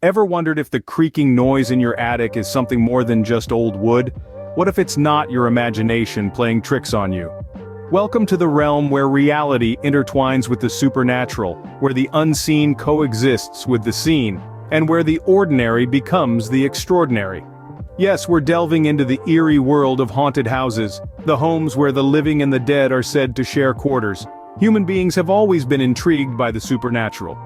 Ever wondered if the creaking noise in your attic is something more than just old wood? What if it's not your imagination playing tricks on you? Welcome to the realm where reality intertwines with the supernatural, where the unseen coexists with the seen, and where the ordinary becomes the extraordinary. Yes, we're delving into the eerie world of haunted houses, the homes where the living and the dead are said to share quarters. Human beings have always been intrigued by the supernatural.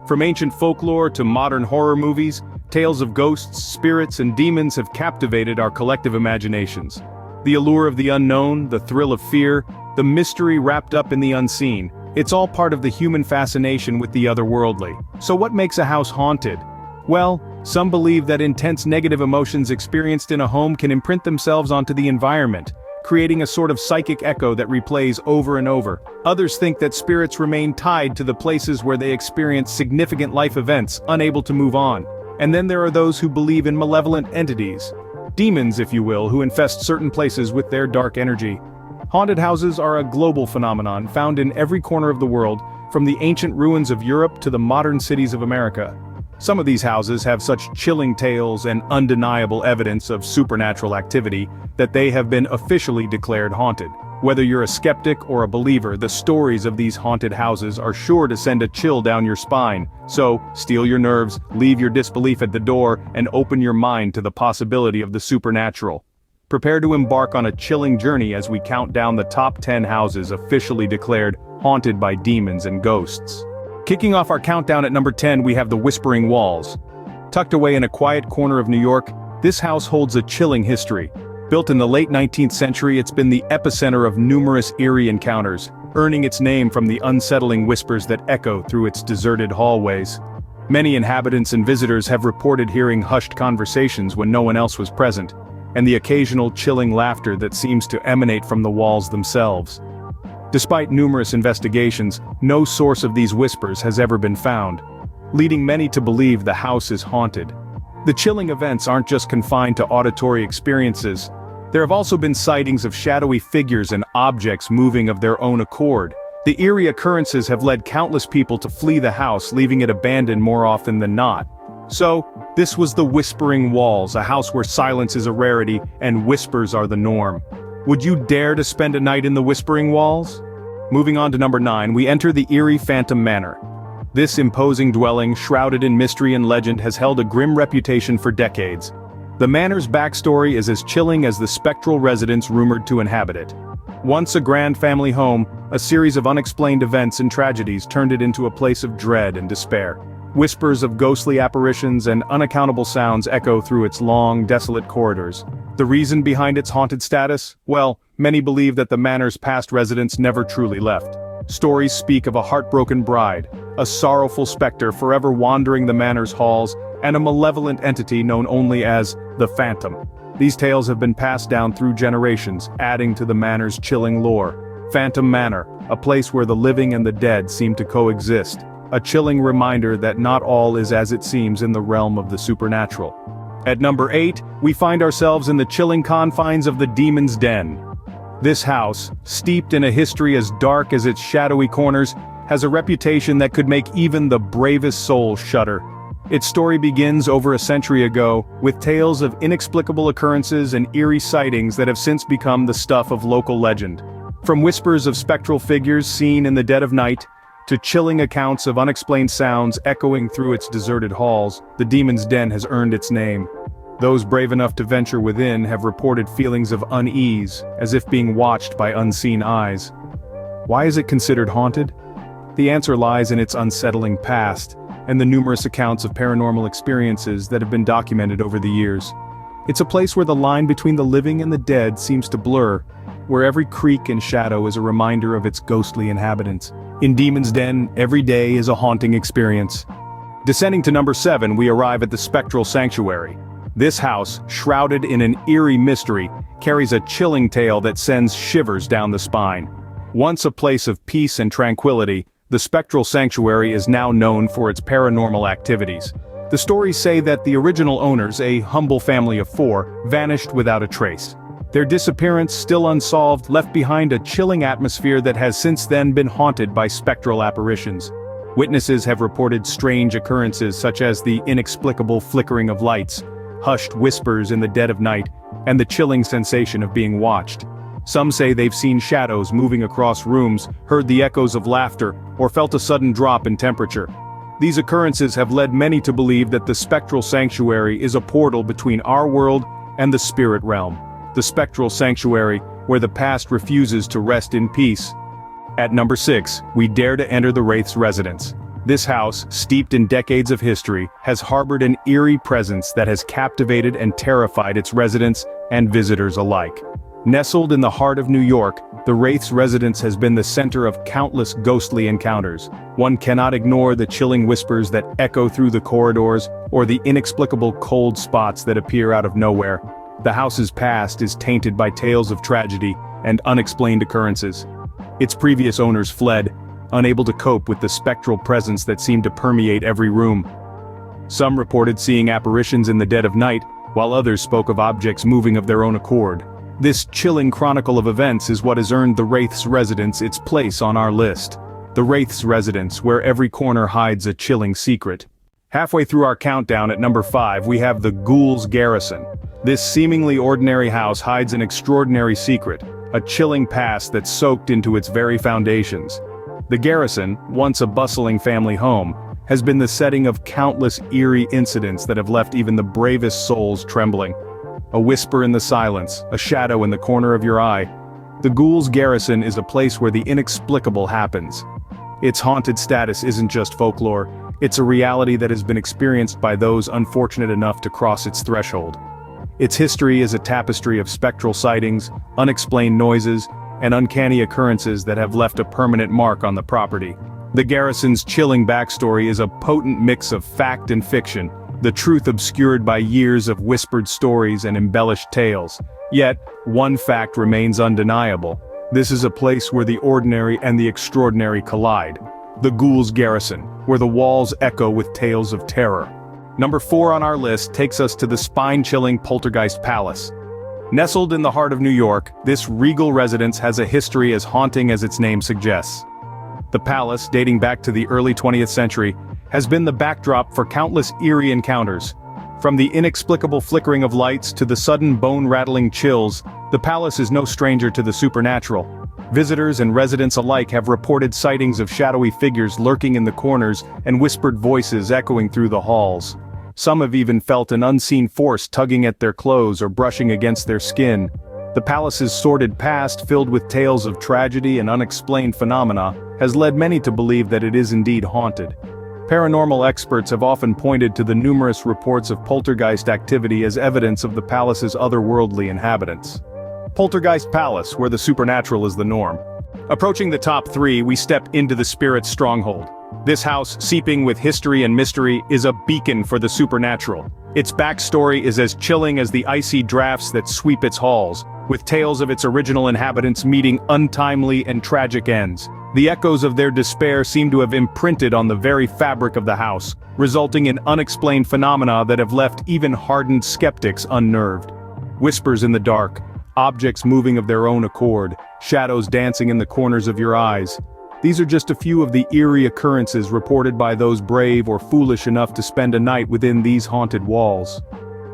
From ancient folklore to modern horror movies, tales of ghosts, spirits, and demons have captivated our collective imaginations. The allure of the unknown, the thrill of fear, the mystery wrapped up in the unseen, it's all part of the human fascination with the otherworldly. So what makes a house haunted? Well, some believe that intense negative emotions experienced in a home can imprint themselves onto the environment, creating a sort of psychic echo that replays over and over. Others think that spirits remain tied to the places where they experience significant life events, unable to move on. And then there are those who believe in malevolent entities. Demons, if you will, who infest certain places with their dark energy. Haunted houses are a global phenomenon found in every corner of the world, from the ancient ruins of Europe to the modern cities of America. Some of these houses have such chilling tales and undeniable evidence of supernatural activity that they have been officially declared haunted. Whether you're a skeptic or a believer, the stories of these haunted houses are sure to send a chill down your spine. So, steel your nerves, leave your disbelief at the door, and open your mind to the possibility of the supernatural. Prepare to embark on a chilling journey as we count down the top 10 houses officially declared haunted by demons and ghosts. Kicking off our countdown at number 10, we have the Whispering Walls. Tucked away in a quiet corner of New York, this house holds a chilling history. Built in the late 19th century, it's been the epicenter of numerous eerie encounters, earning its name from the unsettling whispers that echo through its deserted hallways. Many inhabitants and visitors have reported hearing hushed conversations when no one else was present, and the occasional chilling laughter that seems to emanate from the walls themselves. Despite numerous investigations, no source of these whispers has ever been found, leading many to believe the house is haunted. The chilling events aren't just confined to auditory experiences. There have also been sightings of shadowy figures and objects moving of their own accord. The eerie occurrences have led countless people to flee the house, leaving it abandoned more often than not. So, this was the Whispering Walls, a house where silence is a rarity and whispers are the norm. Would you dare to spend a night in the Whispering Walls? Moving on to number 9, we enter the eerie Phantom Manor. This imposing dwelling, shrouded in mystery and legend, has held a grim reputation for decades. The manor's backstory is as chilling as the spectral residents rumored to inhabit it. Once a grand family home, a series of unexplained events and tragedies turned it into a place of dread and despair. Whispers of ghostly apparitions and unaccountable sounds echo through its long, desolate corridors. The reason behind its haunted status? Well, many believe that the manor's past residents never truly left. Stories speak of a heartbroken bride, a sorrowful specter forever wandering the manor's halls, and a malevolent entity known only as the Phantom. These tales have been passed down through generations, adding to the manor's chilling lore. Phantom Manor, a place where the living and the dead seem to coexist. A chilling reminder that not all is as it seems in the realm of the supernatural. At number 8, we find ourselves in the chilling confines of the Demon's Den. This house, steeped in a history as dark as its shadowy corners, has a reputation that could make even the bravest soul shudder. Its story begins over a century ago, with tales of inexplicable occurrences and eerie sightings that have since become the stuff of local legend. From whispers of spectral figures seen in the dead of night, to chilling accounts of unexplained sounds echoing through its deserted halls, the Demon's Den has earned its name. Those brave enough to venture within have reported feelings of unease, as if being watched by unseen eyes. Why is it considered haunted? The answer lies in its unsettling past, and the numerous accounts of paranormal experiences that have been documented over the years. It's a place where the line between the living and the dead seems to blur, where every creak and shadow is a reminder of its ghostly inhabitants. In Demon's Den, every day is a haunting experience. Descending to number 7, we arrive at the Spectral Sanctuary. This house, shrouded in an eerie mystery, carries a chilling tale that sends shivers down the spine. Once a place of peace and tranquility, the Spectral Sanctuary is now known for its paranormal activities. The stories say that the original owners, a humble family of 4, vanished without a trace. Their disappearance, still unsolved, left behind a chilling atmosphere that has since then been haunted by spectral apparitions. Witnesses have reported strange occurrences such as the inexplicable flickering of lights, hushed whispers in the dead of night, and the chilling sensation of being watched. Some say they've seen shadows moving across rooms, heard the echoes of laughter, or felt a sudden drop in temperature. These occurrences have led many to believe that the spectral sanctuary is a portal between our world and the spirit realm. The spectral sanctuary, where the past refuses to rest in peace. At number 6, we dare to enter the Wraith's residence. This house, steeped in decades of history, has harbored an eerie presence that has captivated and terrified its residents and visitors alike. Nestled in the heart of New York, the Wraith's residence has been the center of countless ghostly encounters. One cannot ignore the chilling whispers that echo through the corridors, or the inexplicable cold spots that appear out of nowhere. The house's past is tainted by tales of tragedy and unexplained occurrences. Its previous owners fled, unable to cope with the spectral presence that seemed to permeate every room. Some reported seeing apparitions in the dead of night, while others spoke of objects moving of their own accord. This chilling chronicle of events is what has earned the Wraith's residence its place on our list. The Wraith's residence, where every corner hides a chilling secret. Halfway through our countdown at number 5 we have the Ghoul's Garrison. This seemingly ordinary house hides an extraordinary secret, a chilling past that's soaked into its very foundations. The Garrison, once a bustling family home, has been the setting of countless eerie incidents that have left even the bravest souls trembling. A whisper in the silence, a shadow in the corner of your eye. The Ghoul's Garrison is a place where the inexplicable happens. Its haunted status isn't just folklore, it's a reality that has been experienced by those unfortunate enough to cross its threshold. Its history is a tapestry of spectral sightings, unexplained noises, and uncanny occurrences that have left a permanent mark on the property. The Garrison's chilling backstory is a potent mix of fact and fiction, the truth obscured by years of whispered stories and embellished tales. Yet, one fact remains undeniable. This is a place where the ordinary and the extraordinary collide. The Ghoul's Garrison, where the walls echo with tales of terror. Number 4 on our list takes us to the spine-chilling Poltergeist Palace. Nestled in the heart of New York, this regal residence has a history as haunting as its name suggests. The palace, dating back to the early 20th century, has been the backdrop for countless eerie encounters. From the inexplicable flickering of lights to the sudden bone-rattling chills, the palace is no stranger to the supernatural. Visitors and residents alike have reported sightings of shadowy figures lurking in the corners and whispered voices echoing through the halls. Some have even felt an unseen force tugging at their clothes or brushing against their skin. The palace's sordid past, filled with tales of tragedy and unexplained phenomena, has led many to believe that it is indeed haunted. Paranormal experts have often pointed to the numerous reports of poltergeist activity as evidence of the palace's otherworldly inhabitants. Poltergeist Palace, where the supernatural is the norm. Approaching the top 3, we step into the spirit's stronghold. This house, seeping with history and mystery, is a beacon for the supernatural. Its backstory is as chilling as the icy drafts that sweep its halls, with tales of its original inhabitants meeting untimely and tragic ends. The echoes of their despair seem to have imprinted on the very fabric of the house, resulting in unexplained phenomena that have left even hardened skeptics unnerved. Whispers in the dark, objects moving of their own accord, shadows dancing in the corners of your eyes. These are just a few of the eerie occurrences reported by those brave or foolish enough to spend a night within these haunted walls.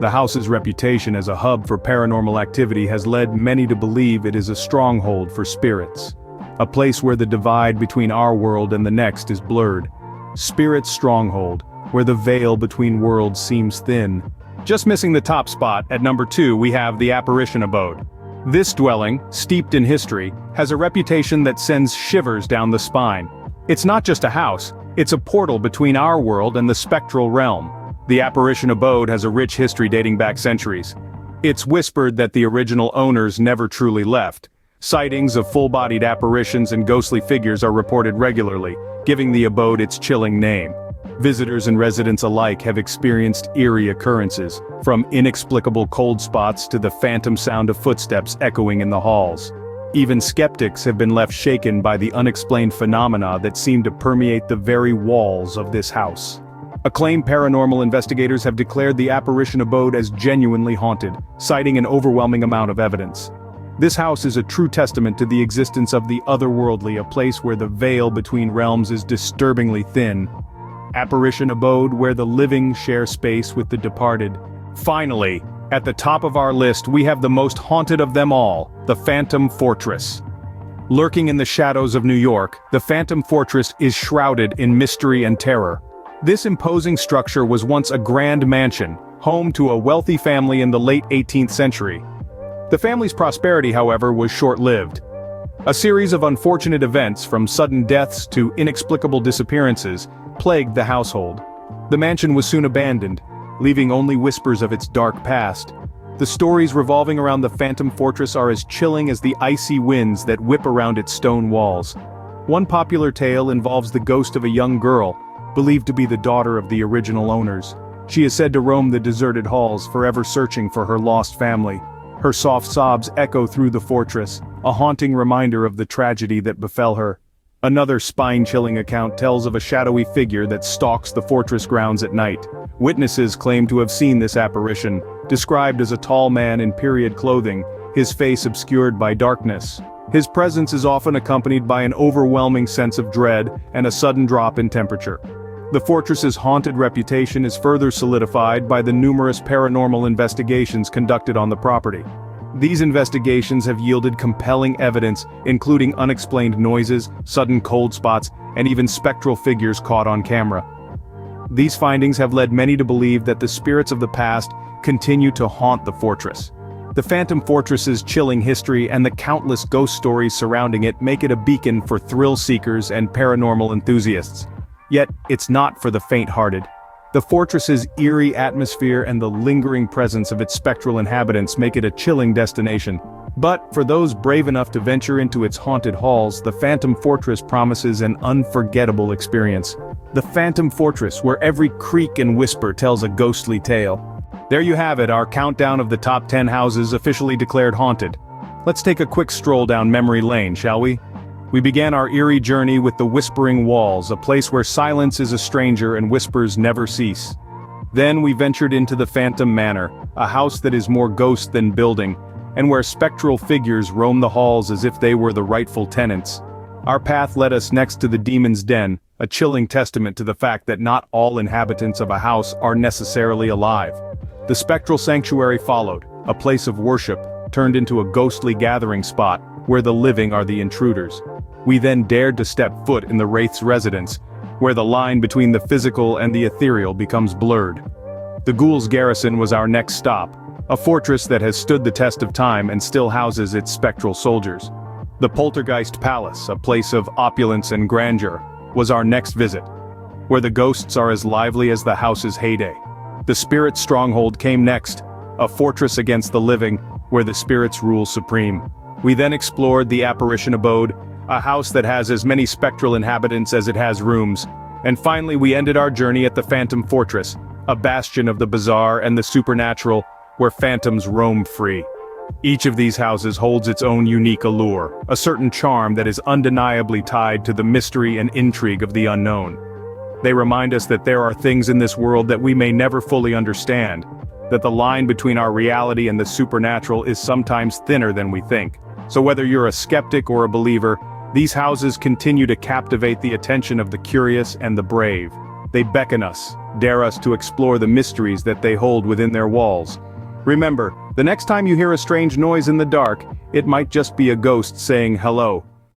The house's reputation as a hub for paranormal activity has led many to believe it is a stronghold for spirits. A place where the divide between our world and the next is blurred. Spirit's stronghold, where the veil between worlds seems thin. Just missing the top spot, at number 2 we have the Apparition Abode. This dwelling, steeped in history, has a reputation that sends shivers down the spine. It's not just a house, it's a portal between our world and the spectral realm. The Apparition Abode has a rich history dating back centuries. It's whispered that the original owners never truly left. Sightings of full-bodied apparitions and ghostly figures are reported regularly, giving the abode its chilling name. Visitors and residents alike have experienced eerie occurrences, from inexplicable cold spots to the phantom sound of footsteps echoing in the halls. Even skeptics have been left shaken by the unexplained phenomena that seem to permeate the very walls of this house. Acclaimed paranormal investigators have declared the Apparition Abode as genuinely haunted, citing an overwhelming amount of evidence. This house is a true testament to the existence of the otherworldly, a place where the veil between realms is disturbingly thin. Apparition abode where the living share space with the departed. Finally, at the top of our list we have the most haunted of them all, the Phantom Fortress. Lurking in the shadows of New York, the Phantom Fortress is shrouded in mystery and terror. This imposing structure was once a grand mansion, home to a wealthy family in the late 18th century. The family's prosperity, however, was short-lived. A series of unfortunate events, from sudden deaths to inexplicable disappearances, plagued the household. The mansion was soon abandoned, leaving only whispers of its dark past. The stories revolving around the Phantom Fortress are as chilling as the icy winds that whip around its stone walls. One popular tale involves the ghost of a young girl, believed to be the daughter of the original owners. She is said to roam the deserted halls, forever searching for her lost family. Her soft sobs echo through the fortress, a haunting reminder of the tragedy that befell her. Another spine-chilling account tells of a shadowy figure that stalks the fortress grounds at night. Witnesses claim to have seen this apparition, described as a tall man in period clothing, his face obscured by darkness. His presence is often accompanied by an overwhelming sense of dread and a sudden drop in temperature. The fortress's haunted reputation is further solidified by the numerous paranormal investigations conducted on the property. These investigations have yielded compelling evidence, including unexplained noises, sudden cold spots, and even spectral figures caught on camera. These findings have led many to believe that the spirits of the past continue to haunt the fortress. The Phantom Fortress's chilling history and the countless ghost stories surrounding it make it a beacon for thrill seekers and paranormal enthusiasts. Yet, it's not for the faint-hearted. The fortress's eerie atmosphere and the lingering presence of its spectral inhabitants make it a chilling destination. But, for those brave enough to venture into its haunted halls, the Phantom Fortress promises an unforgettable experience. The Phantom Fortress, where every creak and whisper tells a ghostly tale. There you have it, our countdown of the top 10 houses officially declared haunted. Let's take a quick stroll down memory lane, shall we? We began our eerie journey with the Whispering Walls, a place where silence is a stranger and whispers never cease. Then we ventured into the Phantom Manor, a house that is more ghost than building, and where spectral figures roam the halls as if they were the rightful tenants. Our path led us next to the Demon's Den, a chilling testament to the fact that not all inhabitants of a house are necessarily alive. The Spectral Sanctuary followed, a place of worship, turned into a ghostly gathering spot, where the living are the intruders. We then dared to step foot in the Wraith's residence, where the line between the physical and the ethereal becomes blurred. The Ghoul's Garrison was our next stop, a fortress that has stood the test of time and still houses its spectral soldiers. The Poltergeist Palace, a place of opulence and grandeur, was our next visit, where the ghosts are as lively as the house's heyday. The Spirit Stronghold came next, a fortress against the living, where the spirits rule supreme. We then explored the Apparition Abode, a house that has as many spectral inhabitants as it has rooms. And finally we ended our journey at the Phantom Fortress, a bastion of the bizarre and the supernatural, where phantoms roam free. Each of these houses holds its own unique allure, a certain charm that is undeniably tied to the mystery and intrigue of the unknown. They remind us that there are things in this world that we may never fully understand, that the line between our reality and the supernatural is sometimes thinner than we think. So whether you're a skeptic or a believer, these houses continue to captivate the attention of the curious and the brave. They beckon us, dare us to explore the mysteries that they hold within their walls. Remember, the next time you hear a strange noise in the dark, it might just be a ghost saying hello.